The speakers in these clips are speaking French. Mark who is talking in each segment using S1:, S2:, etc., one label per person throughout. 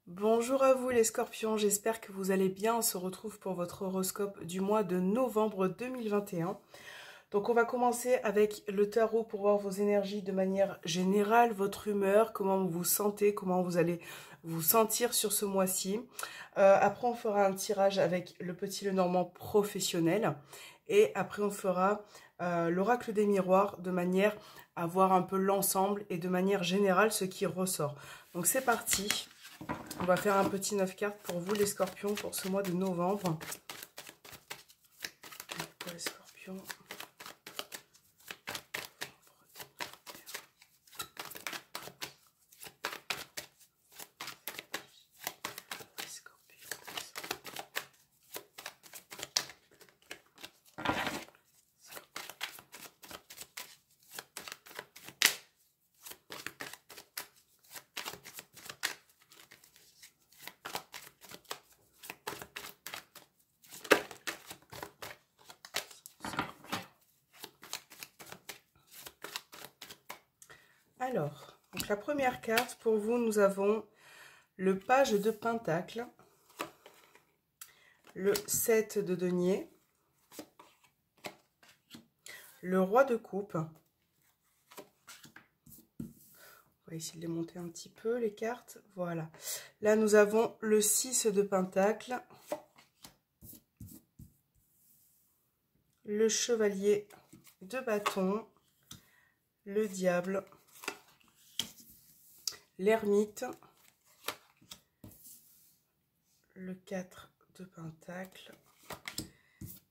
S1: Bonjour à vous les scorpions, j'espère que vous allez bien. On se retrouve pour votre horoscope du mois de novembre 2021. Donc on va commencer avec le tarot pour voir vos énergies de manière générale, votre humeur, comment vous vous sentez, comment vous allez vous sentir sur ce mois-ci. Après on fera un tirage avec le petit Lenormand professionnel. Et après on fera l'oracle des miroirs de manière à voir un peu l'ensemble et de manière générale ce qui ressort. Donc c'est parti. On va faire un petit 9 cartes pour vous les scorpions pour ce mois de novembre. Pour les scorpions. Alors, donc la première carte pour vous, nous avons le page de Pentacle, le 7 de denier, le roi de coupe. On va essayer de les monter un petit peu, les cartes. Voilà. Là, nous avons le 6 de Pentacle, le chevalier de bâton, le diable, l'ermite, le 4 de Pentacle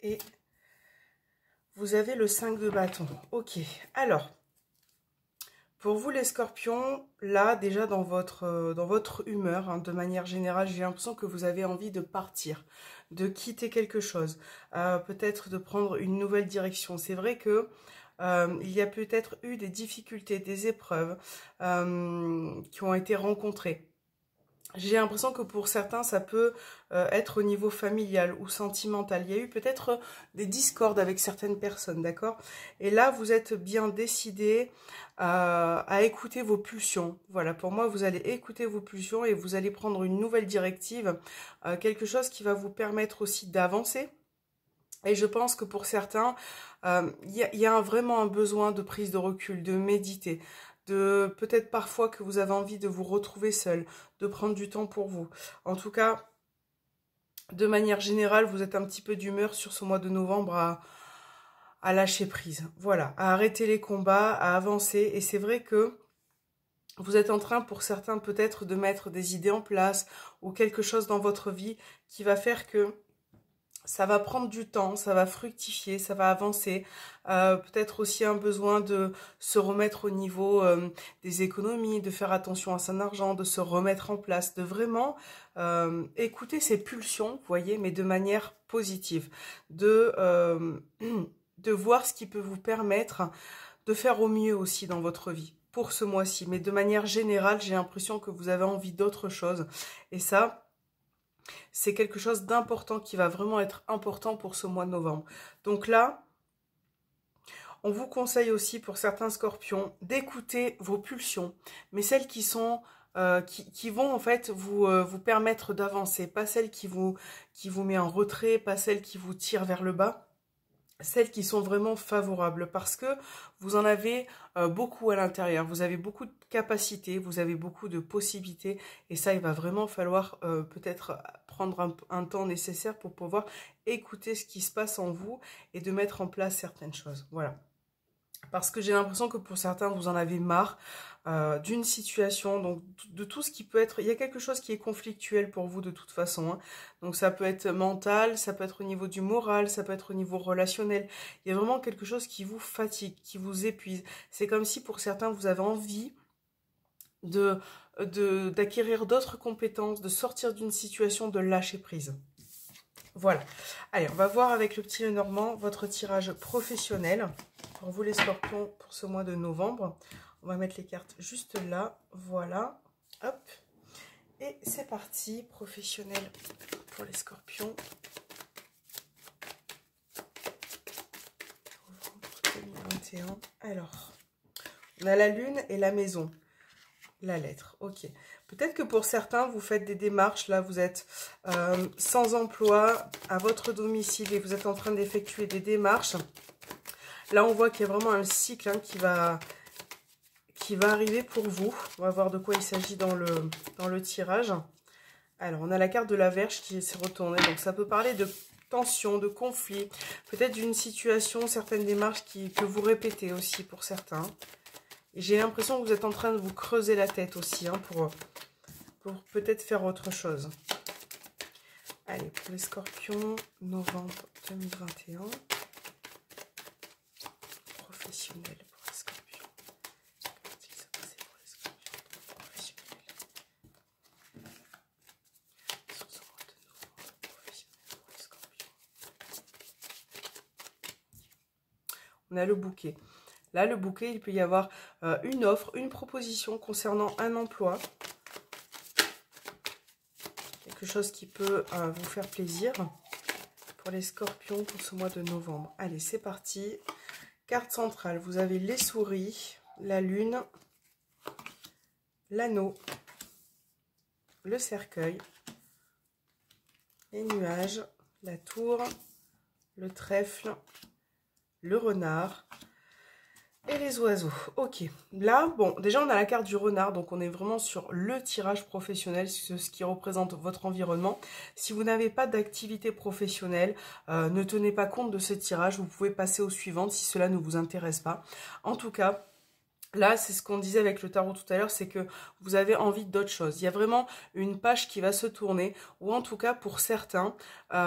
S1: et vous avez le 5 de bâton. Ok, alors, pour vous les scorpions, là déjà dans votre humeur, hein, de manière générale, j'ai l'impression que vous avez envie de partir, de quitter quelque chose, peut-être de prendre une nouvelle direction. C'est vrai que il y a peut-être eu des difficultés, des épreuves qui ont été rencontrées. J'ai l'impression que pour certains, ça peut être au niveau familial ou sentimental. Il y a eu peut-être des discordes avec certaines personnes, d'accord? Et là, vous êtes bien décidé à écouter vos pulsions. Voilà, pour moi, vous allez écouter vos pulsions et vous allez prendre une nouvelle directive, quelque chose qui va vous permettre aussi d'avancer. Et je pense que pour certains, il y a vraiment un besoin de prise de recul, de méditer, de peut-être parfois que vous avez envie de vous retrouver seul, de prendre du temps pour vous. En tout cas, de manière générale, vous êtes un petit peu d'humeur sur ce mois de novembre à lâcher prise. Voilà, à arrêter les combats, à avancer. Et c'est vrai que vous êtes en train, pour certains, peut-être de mettre des idées en place ou quelque chose dans votre vie qui va faire que ça va prendre du temps, ça va fructifier, ça va avancer. Peut-être aussi un besoin de se remettre au niveau des économies, de faire attention à son argent, de se remettre en place, de vraiment écouter ses pulsions, vous voyez, mais de manière positive. De voir ce qui peut vous permettre de faire au mieux aussi dans votre vie pour ce mois-ci. Mais de manière générale, j'ai l'impression que vous avez envie d'autre chose. Et ça, c'est quelque chose d'important qui va vraiment être important pour ce mois de novembre. Donc là, on vous conseille aussi pour certains scorpions d'écouter vos pulsions, mais celles qui sont qui vont en fait vous permettre d'avancer, pas celles qui vous met en retrait, pas celles qui vous tirent vers le bas. Celles qui sont vraiment favorables parce que vous en avez beaucoup à l'intérieur, vous avez beaucoup de capacités, vous avez beaucoup de possibilités et ça il va vraiment falloir peut-être prendre un temps nécessaire pour pouvoir écouter ce qui se passe en vous et de mettre en place certaines choses. Voilà. Parce que j'ai l'impression que pour certains, vous en avez marre d'une situation, donc de tout ce qui peut être... Il y a quelque chose qui est conflictuel pour vous de toute façon. Hein. Donc ça peut être mental, ça peut être au niveau du moral, ça peut être au niveau relationnel. Il y a vraiment quelque chose qui vous fatigue, qui vous épuise. C'est comme si pour certains, vous avez envie d'acquérir d'autres compétences, de sortir d'une situation, de lâcher prise. Voilà. Allez, on va voir avec le petit Lenormand votre tirage professionnel pour vous les scorpions pour ce mois de novembre. On va mettre les cartes juste là. Voilà. Hop. Et c'est parti. Professionnel pour les scorpions. Novembre 2021. Alors, on a la lune et la maison. La lettre. Ok. Peut-être que pour certains, vous faites des démarches. Là, vous êtes sans emploi à votre domicile et vous êtes en train d'effectuer des démarches. Là, on voit qu'il y a vraiment un cycle hein, qui va arriver pour vous. On va voir de quoi il s'agit dans le tirage. Alors, on a la carte de la Vierge qui s'est retournée. Donc, ça peut parler de tension, de conflit, peut-être d'une situation, certaines démarches que vous répétez aussi pour certains. Et j'ai l'impression que vous êtes en train de vous creuser la tête aussi hein, pour peut-être faire autre chose. Allez, pour les scorpions, novembre 2021. Professionnel pour les scorpions. Qu'est-il s'est passé pour les scorpions professionnels? Sur ce mois de novembre, professionnel pour les scorpions. On a le bouquet. Là, le bouquet, il peut y avoir une offre, une proposition concernant un emploi. Quelque chose qui peut vous faire plaisir pour les scorpions pour ce mois de novembre. Allez, c'est parti. Carte centrale, vous avez les souris, la lune, l'anneau, le cercueil, les nuages, la tour, le trèfle, le renard et les oiseaux. Ok, là, bon, déjà on a la carte du renard, donc on est vraiment sur le tirage professionnel, ce qui représente votre environnement. Si vous n'avez pas d'activité professionnelle, ne tenez pas compte de ce tirage, vous pouvez passer au suivant si cela ne vous intéresse pas. En tout cas, là, c'est ce qu'on disait avec le tarot tout à l'heure, c'est que vous avez envie d'autre chose. Il y a vraiment une page qui va se tourner, ou en tout cas pour certains,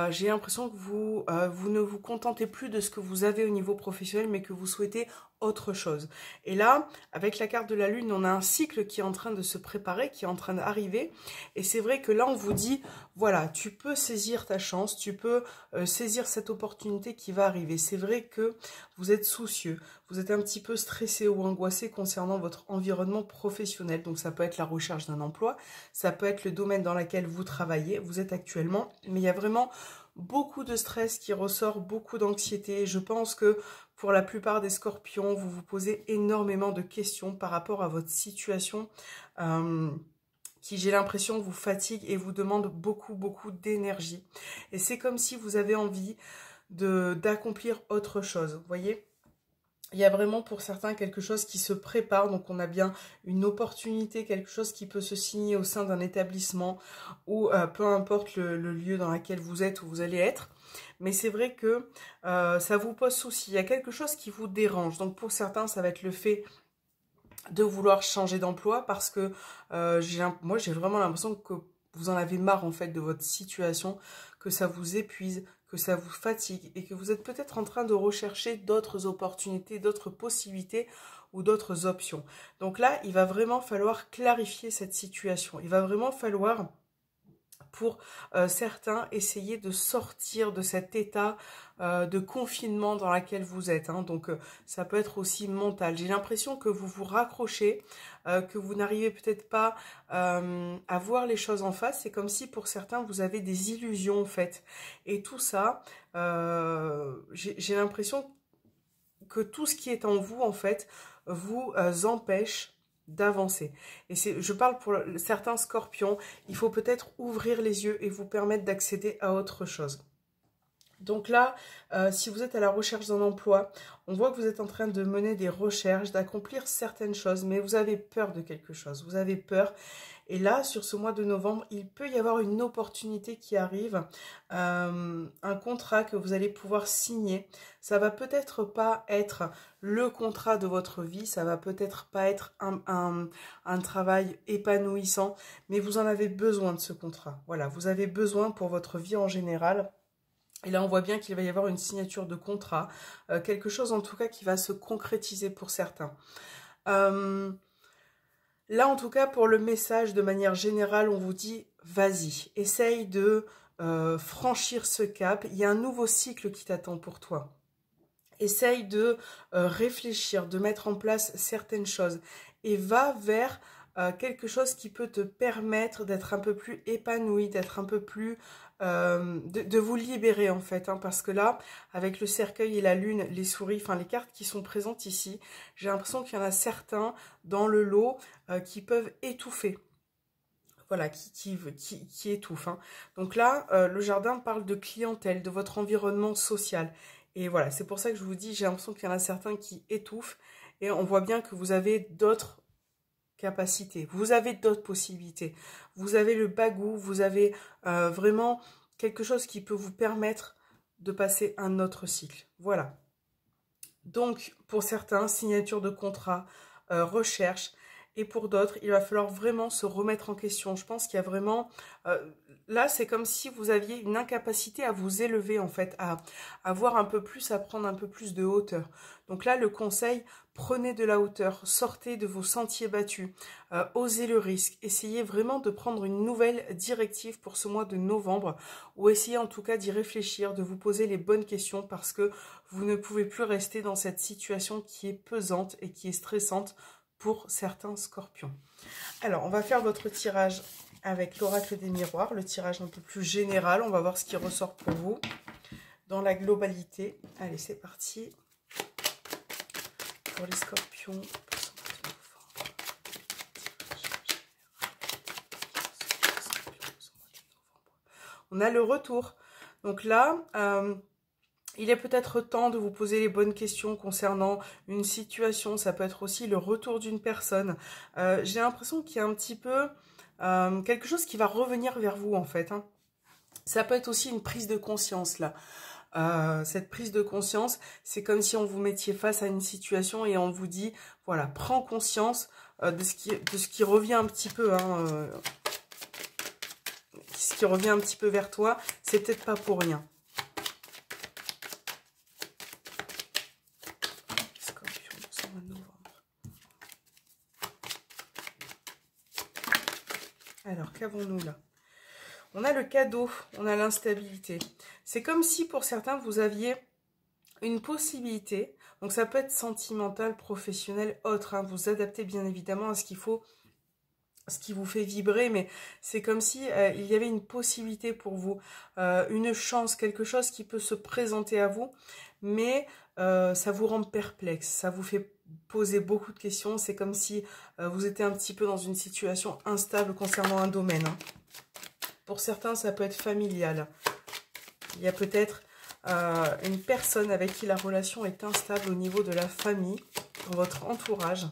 S1: j'ai l'impression que vous ne vous contentez plus de ce que vous avez au niveau professionnel, mais que vous souhaitez autre chose. Et là, avec la carte de la lune, on a un cycle qui est en train de se préparer, qui est en train d'arriver. Et c'est vrai que là, on vous dit, voilà, tu peux saisir ta chance, tu peux saisir cette opportunité qui va arriver. C'est vrai que vous êtes soucieux, vous êtes un petit peu stressé ou angoissé concernant votre environnement professionnel. Donc ça peut être la recherche d'un emploi, ça peut être le domaine dans lequel vous travaillez, vous êtes actuellement. Mais il y a vraiment beaucoup de stress qui ressort, beaucoup d'anxiété. Je pense que pour la plupart des scorpions, vous vous posez énormément de questions par rapport à votre situation qui, j'ai l'impression, vous fatigue et vous demande beaucoup d'énergie. Et c'est comme si vous avez envie d'accomplir autre chose, vous voyez ? Il y a vraiment pour certains quelque chose qui se prépare, donc on a bien une opportunité, quelque chose qui peut se signer au sein d'un établissement ou peu importe le lieu dans lequel vous êtes ou vous allez être. Mais c'est vrai que ça vous pose souci, il y a quelque chose qui vous dérange. Donc pour certains, ça va être le fait de vouloir changer d'emploi parce que moi j'ai vraiment l'impression que vous en avez marre en fait de votre situation, que ça vous épuise, que ça vous fatigue et que vous êtes peut-être en train de rechercher d'autres opportunités, d'autres possibilités ou d'autres options. Donc là, il va vraiment falloir clarifier cette situation. Il va vraiment falloir, pour certains, essayer de sortir de cet état de confinement dans lequel vous êtes. Hein. Donc ça peut être aussi mental. J'ai l'impression que vous vous raccrochez, que vous n'arrivez peut-être pas à voir les choses en face. C'est comme si pour certains, vous avez des illusions en fait. Et tout ça, j'ai l'impression que tout ce qui est en vous, en fait, vous empêche d'avancer. Et je parle pour certains scorpions, il faut peut-être ouvrir les yeux et vous permettre d'accéder à autre chose. Donc là, si vous êtes à la recherche d'un emploi, on voit que vous êtes en train de mener des recherches, d'accomplir certaines choses, mais vous avez peur de quelque chose, vous avez peur. Et là, sur ce mois de novembre, il peut y avoir une opportunité qui arrive, un contrat que vous allez pouvoir signer. Ça va peut-être pas être le contrat de votre vie, ça va peut-être pas être un travail épanouissant, mais vous en avez besoin de ce contrat. Voilà, vous avez besoin pour votre vie en général. Et là, on voit bien qu'il va y avoir une signature de contrat, quelque chose en tout cas qui va se concrétiser pour certains. Là, en tout cas, pour le message, de manière générale, on vous dit, vas-y, essaye de franchir ce cap. Il y a un nouveau cycle qui t'attend pour toi. Essaye de réfléchir, de mettre en place certaines choses et va vers quelque chose qui peut te permettre d'être un peu plus épanoui, d'être un peu plus... de vous libérer en fait, hein, parce que là, avec le cercueil et la lune, les souris, enfin les cartes qui sont présentes ici, j'ai l'impression qu'il y en a certains dans le lot qui peuvent étouffer. voilà, qui étouffe. Hein. Donc là, le jardin parle de clientèle, de votre environnement social. Et voilà, c'est pour ça que je vous dis, j'ai l'impression qu'il y en a certains qui étouffent. Et on voit bien que vous avez d'autres capacités, vous avez d'autres possibilités. Vous avez le bagou, vous avez vraiment quelque chose qui peut vous permettre de passer un autre cycle. Voilà. Donc, pour certains, signature de contrat, recherche. Et pour d'autres, il va falloir vraiment se remettre en question. Je pense qu'il y a vraiment... là, c'est comme si vous aviez une incapacité à vous élever, en fait, à voir un peu plus, à prendre un peu plus de hauteur. Donc là, le conseil, prenez de la hauteur, sortez de vos sentiers battus, osez le risque, essayez vraiment de prendre une nouvelle directive pour ce mois de novembre, ou essayez en tout cas d'y réfléchir, de vous poser les bonnes questions, parce que vous ne pouvez plus rester dans cette situation qui est pesante et qui est stressante pour certains scorpions. Alors, on va faire votre tirage avec l'oracle des miroirs, le tirage un peu plus général. On va voir ce qui ressort pour vous dans la globalité. Allez, c'est parti. Pour les scorpions, on a le retour. Donc là, il est peut-être temps de vous poser les bonnes questions concernant une situation. Ça peut être aussi le retour d'une personne. J'ai l'impression qu'il y a un petit peu quelque chose qui va revenir vers vous en fait. Hein. Ça peut être aussi une prise de conscience là. Cette prise de conscience, c'est comme si on vous mettiez face à une situation et on vous dit, voilà, prends conscience de ce qui revient un petit peu, hein, ce qui revient un petit peu vers toi, c'est peut-être pas pour rien. Scorpion, c'est le mois de novembre. Alors, qu'avons-nous là? On a le cadeau, on a l'instabilité. C'est comme si pour certains, vous aviez une possibilité. Donc ça peut être sentimental, professionnel, autre. Hein, vous adaptez bien évidemment à ce qu'il faut, ce qui vous fait vibrer. Mais c'est comme si il y avait une possibilité pour vous, une chance, quelque chose qui peut se présenter à vous. Mais ça vous rend perplexe, ça vous fait poser beaucoup de questions. C'est comme si vous étiez un petit peu dans une situation instable concernant un domaine. Hein. Pour certains, ça peut être familial. Il y a peut-être une personne avec qui la relation est instable au niveau de la famille, dans votre entourage.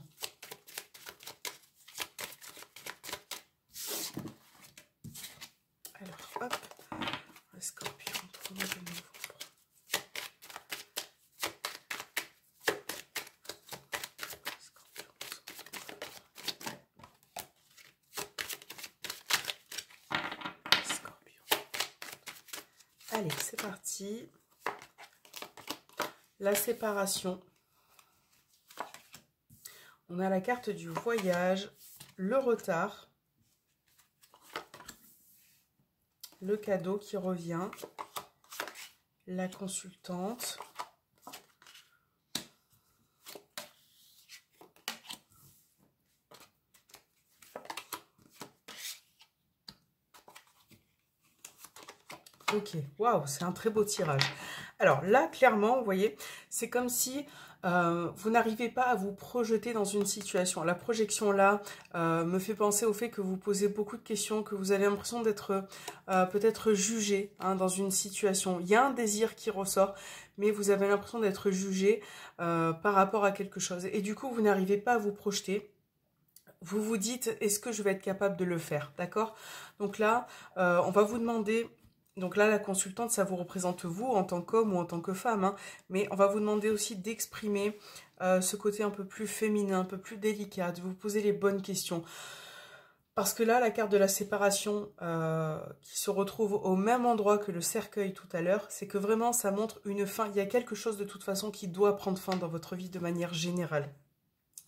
S1: Alors, hop, le scorpion, 3 mois de novembre. Allez, c'est parti. La séparation. On a la carte du voyage, le retard, le cadeau qui revient, la consultante. Ok, waouh, c'est un très beau tirage. Alors là, clairement, vous voyez, c'est comme si vous n'arrivez pas à vous projeter dans une situation. La projection là me fait penser au fait que vous posez beaucoup de questions, que vous avez l'impression d'être peut-être jugé hein, dans une situation. Il y a un désir qui ressort, mais vous avez l'impression d'être jugé par rapport à quelque chose. Et du coup, vous n'arrivez pas à vous projeter. Vous vous dites, est-ce que je vais être capable de le faire, d'accord? Donc là, on va vous demander... Donc là, la consultante, ça vous représente vous en tant qu'homme ou en tant que femme. Hein, mais on va vous demander aussi d'exprimer ce côté un peu plus féminin, un peu plus délicat, de vous poser les bonnes questions. Parce que là, la carte de la séparation qui se retrouve au même endroit que le cercueil tout à l'heure, c'est que vraiment, ça montre une fin. Il y a quelque chose de toute façon qui doit prendre fin dans votre vie de manière générale.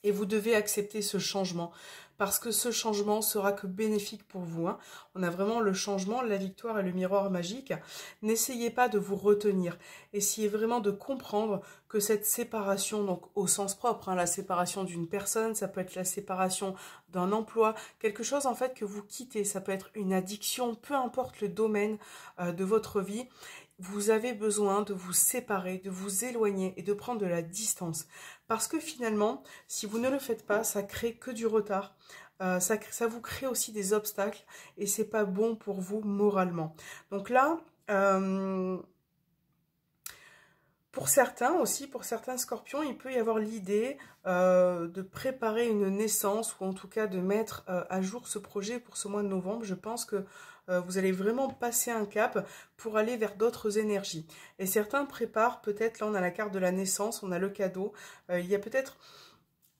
S1: Et vous devez accepter ce changement, parce que ce changement sera que bénéfique pour vous. Hein. On a vraiment le changement, la victoire et le miroir magique. N'essayez pas de vous retenir. Essayez vraiment de comprendre que cette séparation, donc au sens propre, hein, la séparation d'une personne, ça peut être la séparation d'un emploi, quelque chose en fait que vous quittez. Ça peut être une addiction, peu importe le domaine de votre vie. Vous avez besoin de vous séparer, de vous éloigner et de prendre de la distance. Parce que finalement, si vous ne le faites pas, ça crée que du retard. ça vous crée aussi des obstacles et c'est pas bon pour vous moralement. Donc là, pour certains aussi, pour certains scorpions, il peut y avoir l'idée de préparer une naissance ou en tout cas de mettre à jour ce projet pour ce mois de novembre. Je pense que vous allez vraiment passer un cap pour aller vers d'autres énergies. Et certains préparent peut-être, là on a la carte de la naissance, on a le cadeau, il y a peut-être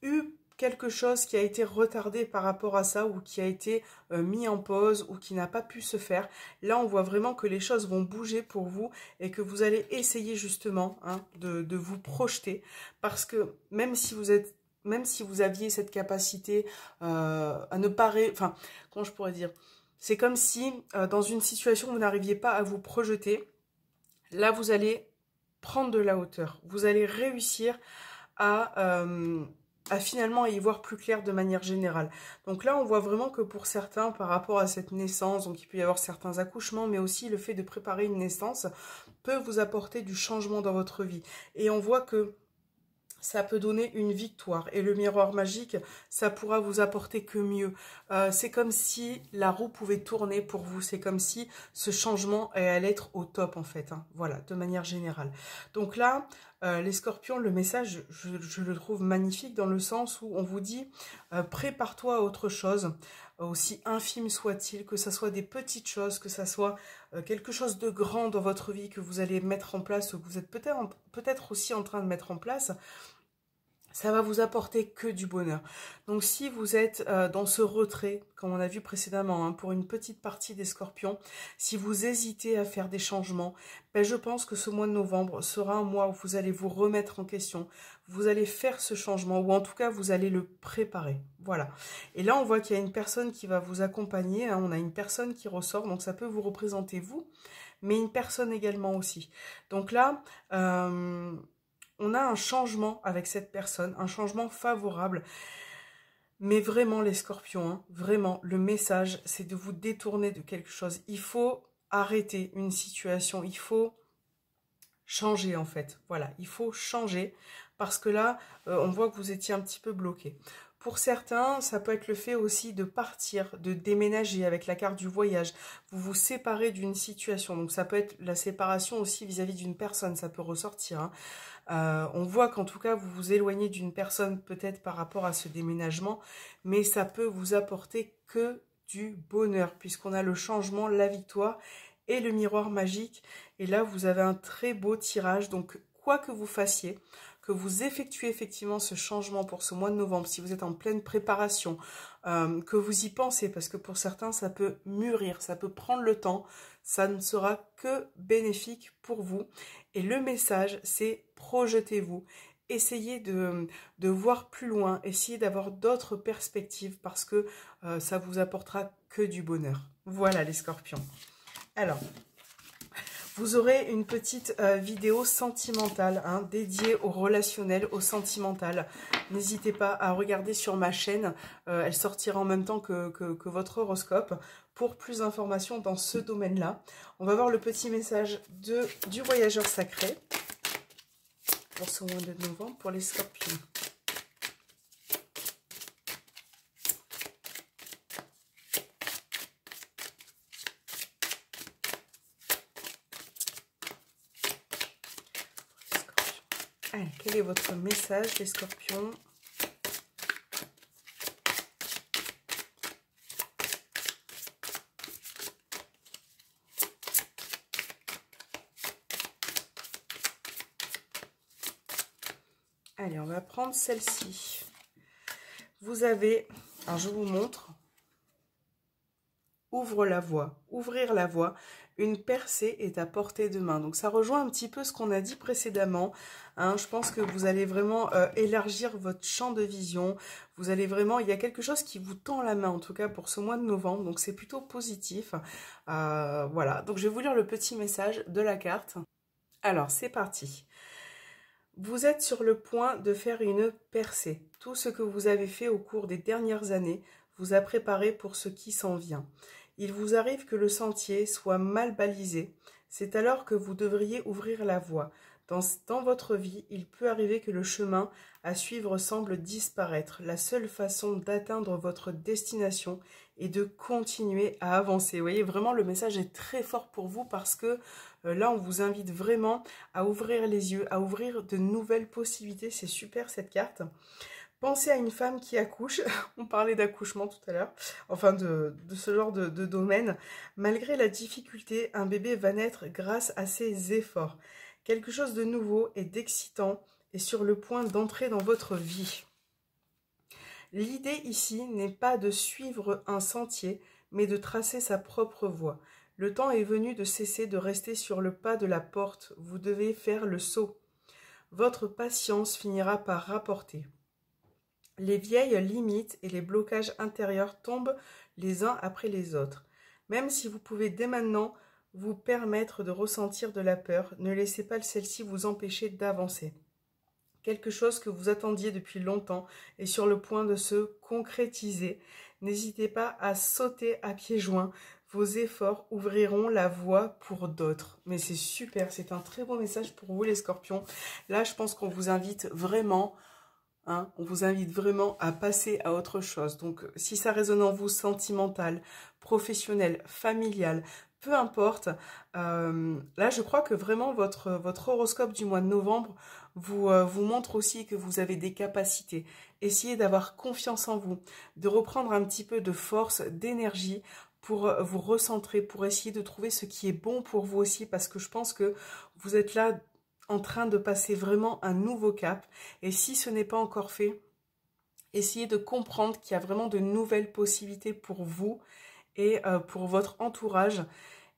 S1: eu quelque chose qui a été retardé par rapport à ça ou qui a été mis en pause ou qui n'a pas pu se faire. Là, on voit vraiment que les choses vont bouger pour vous et que vous allez essayer justement de vous projeter parce que même si vous aviez cette capacité à ne pas... Enfin, comment je pourrais dire? C'est comme si dans une situation, vous n'arriviez pas à vous projeter. Là, vous allez prendre de la hauteur. Vous allez réussir à finalement y voir plus clair de manière générale. Donc là, on voit vraiment que pour certains, par rapport à cette naissance, donc il peut y avoir certains accouchements, mais aussi le fait de préparer une naissance peut vous apporter du changement dans votre vie. Et on voit que ça peut donner une victoire. Et le miroir magique, ça pourra vous apporter que mieux. C'est comme si la roue pouvait tourner pour vous. C'est comme si ce changement allait être au top, en fait. Voilà, de manière générale. Donc là, les scorpions, le message, je le trouve magnifique dans le sens où on vous dit prépare-toi à autre chose, aussi infime soit-il, que ça soit des petites choses, que ça soit quelque chose de grand dans votre vie que vous allez mettre en place, ou que vous êtes peut-être aussi en train de mettre en place. Ça va vous apporter que du bonheur. Donc si vous êtes dans ce retrait, comme on a vu précédemment, pour une petite partie des scorpions, si vous hésitez à faire des changements, ben je pense que ce mois de novembre sera un mois où vous allez vous remettre en question, vous allez faire ce changement, ou en tout cas vous allez le préparer. Voilà. Et là on voit qu'il y a une personne qui va vous accompagner, on a une personne qui ressort, donc ça peut vous représenter vous, mais une personne également aussi. Donc là... on a un changement avec cette personne, un changement favorable. Mais vraiment les scorpions, vraiment, le message, c'est de vous détourner de quelque chose. Il faut arrêter une situation, il faut changer en fait. Voilà, il faut changer parce que là, on voit que vous étiez un petit peu bloqué. Pour certains, ça peut être le fait aussi de partir, de déménager avec la carte du voyage. Vous vous séparez d'une situation. Donc ça peut être la séparation aussi vis-à-vis d'une personne, ça peut ressortir. On voit qu'en tout cas, vous vous éloignez d'une personne peut-être par rapport à ce déménagement, mais ça peut vous apporter que du bonheur, puisqu'on a le changement, la victoire et le miroir magique. Et là, vous avez un très beau tirage. Donc, quoi que vous fassiez, que vous effectuez effectivement ce changement pour ce mois de novembre, si vous êtes en pleine préparation, que vous y pensez, parce que pour certains, ça peut mûrir, ça peut prendre le temps, ça ne sera que bénéfique pour vous. Et le message, c'est projetez-vous, essayez de voir plus loin, essayez d'avoir d'autres perspectives, parce que ça vous apportera que du bonheur. Voilà les scorpions. Alors, vous aurez une petite vidéo sentimentale dédiée au relationnel, au sentimental. N'hésitez pas à regarder sur ma chaîne. Elle sortira en même temps que votre horoscope pour plus d'informations dans ce domaine-là. On va voir le petit message du voyageur sacré pour ce mois de novembre pour les scorpions. Allez, quel est votre message, les scorpions? Allez, on va prendre celle-ci. Vous avez, alors je vous montre, ouvre la voie, ouvrir la voie. Une percée est à portée de main. Donc ça rejoint un petit peu ce qu'on a dit précédemment. Je pense que vous allez vraiment élargir votre champ de vision. Vous allez vraiment, il y a quelque chose qui vous tend la main, en tout cas pour ce mois de novembre. Donc c'est plutôt positif. Voilà, donc je vais vous lire le petit message de la carte. Alors c'est parti. Vous êtes sur le point de faire une percée. Tout ce que vous avez fait au cours des dernières années vous a préparé pour ce qui s'en vient. Il vous arrive que le sentier soit mal balisé. C'est alors que vous devriez ouvrir la voie. Dans votre vie, il peut arriver que le chemin à suivre semble disparaître. La seule façon d'atteindre votre destination est de continuer à avancer. Vous voyez, vraiment, le message est très fort pour vous parce que là, on vous invite vraiment à ouvrir les yeux, à ouvrir de nouvelles possibilités. C'est super cette carte. Pensez à une femme qui accouche, on parlait d'accouchement tout à l'heure, enfin de ce genre de domaine. Malgré la difficulté, un bébé va naître grâce à ses efforts. Quelque chose de nouveau et d'excitant est sur le point d'entrer dans votre vie. L'idée ici n'est pas de suivre un sentier, mais de tracer sa propre voie. Le temps est venu de cesser de rester sur le pas de la porte, vous devez faire le saut. Votre patience finira par rapporter. Les vieilles limites et les blocages intérieurs tombent les uns après les autres. Même si vous pouvez dès maintenant vous permettre de ressentir de la peur, ne laissez pas celle-ci vous empêcher d'avancer. Quelque chose que vous attendiez depuis longtemps est sur le point de se concrétiser. N'hésitez pas à sauter à pieds joints. Vos efforts ouvriront la voie pour d'autres. Mais c'est super, c'est un très beau message pour vous les scorpions. Là, je pense qu'on vous invite vraiment... on vous invite vraiment à passer à autre chose. Donc, si ça résonne en vous sentimental, professionnel, familial, peu importe, là, je crois que vraiment votre horoscope du mois de novembre vous montre aussi que vous avez des capacités. Essayez d'avoir confiance en vous, de reprendre un petit peu de force, d'énergie pour vous recentrer, pour essayer de trouver ce qui est bon pour vous aussi, parce que je pense que vous êtes là en train de passer vraiment un nouveau cap. Et si ce n'est pas encore fait, essayez de comprendre qu'il y a vraiment de nouvelles possibilités pour vous et pour votre entourage.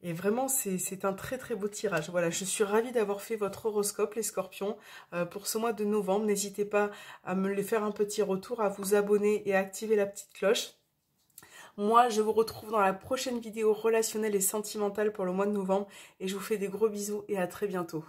S1: Et vraiment, c'est un très très beau tirage. Voilà, je suis ravie d'avoir fait votre horoscope, les scorpions, pour ce mois de novembre. N'hésitez pas à me les faire un petit retour, à vous abonner et à activer la petite cloche. Moi, je vous retrouve dans la prochaine vidéo relationnelle et sentimentale pour le mois de novembre. Et je vous fais des gros bisous et à très bientôt.